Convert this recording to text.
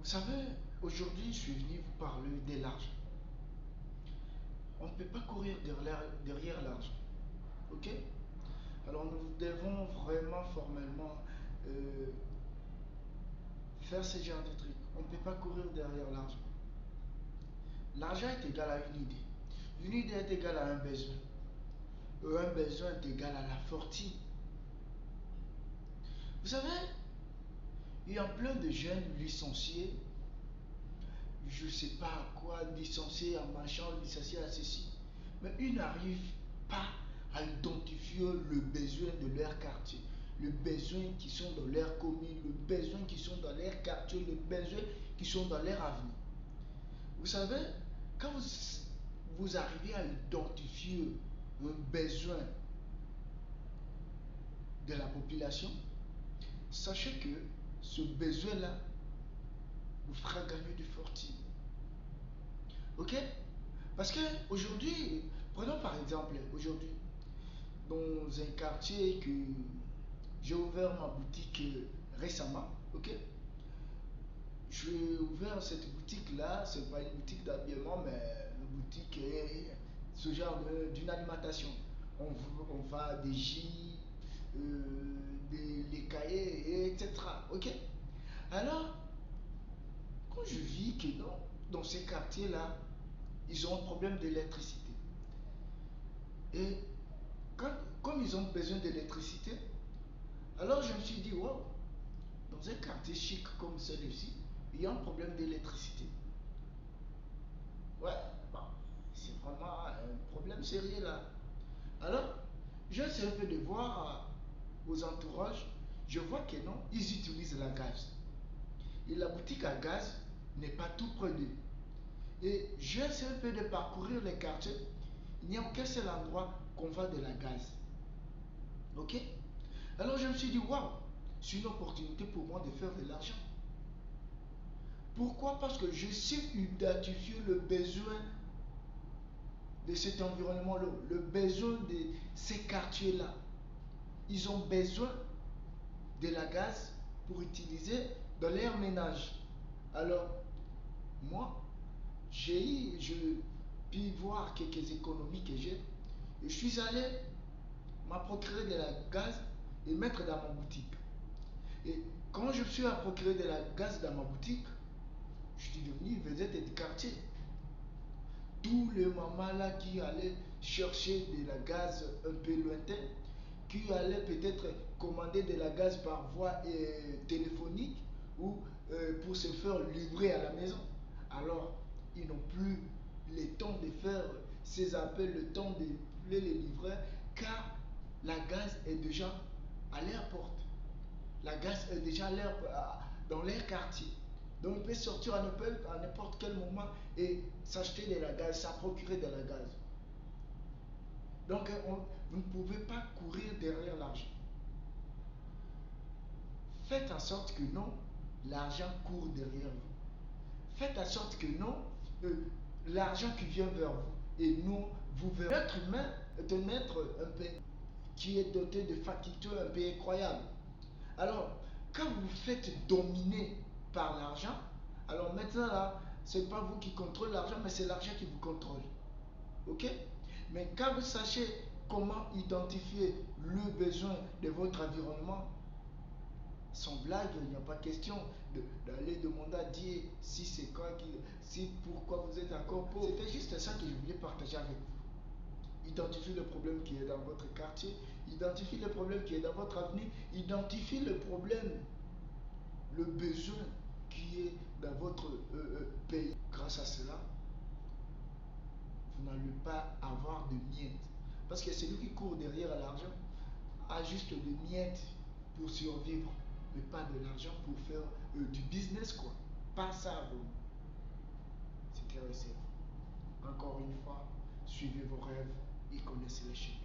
Vous savez, aujourd'hui, je suis venu vous parler de l'argent. On ne peut pas courir derrière l'argent. Ok? Alors, nous devons vraiment formellement euh, faire ce genre de trucs. On ne peut pas courir derrière l'argent. L'argent est égal à une idée. Une idée est égale à un besoin. Un besoin est égal à la fortune. Vous savez, il y a plein de jeunes licenciés, je ne sais pas quoi, licenciés en machin, licenciés à ceci, mais ils n'arrivent pas à identifier le besoin de leur quartier, le besoin qui sont dans leur commune, le besoin qui sont dans leur quartier, le besoin qui sont dans leur avenir. Vous savez, quand vous arrivez à identifier un besoin de la population, sachez que ce besoin-là vous fera gagner du fortune. Ok? Parce que aujourd'hui, prenons par exemple, aujourd'hui, dans un quartier que j'ai ouvert ma boutique récemment, ok? J'ai ouvert cette boutique-là, c'est pas une boutique d'habillement, mais une boutique, ce genre d'une alimentation. On va des J, les cahiers, etc. Ok? Alors, quand je vis que dans ces quartiers-là, ils ont un problème d'électricité. Et quand, comme ils ont besoin d'électricité, alors je me suis dit, wow, dans un quartier chic comme celui-ci, il y a un problème d'électricité. Ouais, bon, c'est vraiment un problème sérieux là. Alors, j'essaie un peu de voir aux entourages, je vois que non, ils utilisent la gaz. Et la boutique à gaz n'est pas tout près d'eux. Et j'essaie un peu de parcourir les quartiers, il n'y a aucun seul endroit qu'on vend de la gaz. Ok? Alors je me suis dit, waouh, c'est une opportunité pour moi de faire de l'argent. Pourquoi? Parce que je sais identifier le besoin de cet environnement-là, le besoin de ces quartiers-là. Ils ont besoin de la gaz pour utiliser dans leur ménage. Alors, moi, je puis voir quelques économies que j'ai. Et je suis allé m'a procuré de la gaz et mettre dans ma boutique. Et quand je suis à procurer de la gaz dans ma boutique, je suis devenu vedette du quartier. Tous les mamans là qui allaient chercher de la gaz un peu lointain, qui allaient peut-être commander de la gaz par voie téléphonique ou pour se faire livrer à la maison. Alors, ils n'ont plus le temps de faire ces appels, le temps de les livrer, car la gaz est déjà à leur porte. La gaz est déjà dans leur quartier. Donc il peut sortir à n'importe quel moment et s'acheter de la gaz, s'en procurer de la gaz. Donc vous ne pouvez pas courir derrière l'argent. Faites en sorte que non, l'argent court derrière vous. Faites en sorte que non, l'argent qui vient vers vous et nous, vous verrez. L'être humain est un être un peu qui est doté de facultés un peu incroyables. Alors, quand vous vous faites dominer par l'argent, alors maintenant là, c'est pas vous qui contrôlez l'argent, mais c'est l'argent qui vous contrôle. Ok? Mais quand vous sachez comment identifier le besoin de votre environnement, sans blague, il n'y a pas question d'aller demander à Dieu si c'est quoi, si pourquoi vous êtes encore pauvre. C'était juste ça que je voulais partager avec vous. Identifiez le problème qui est dans votre quartier, identifiez le problème qui est dans votre avenir, identifiez le problème, le besoin qui est dans votre pays. Grâce à cela, vous n'allez pas avoir de miettes. Parce que celui qui court derrière l'argent a juste des miettes pour survivre, mais pas de l'argent pour faire du business, quoi. Pas ça, vous. C'est clair et certain. Encore une fois, suivez vos rêves et connaissez les chiffres.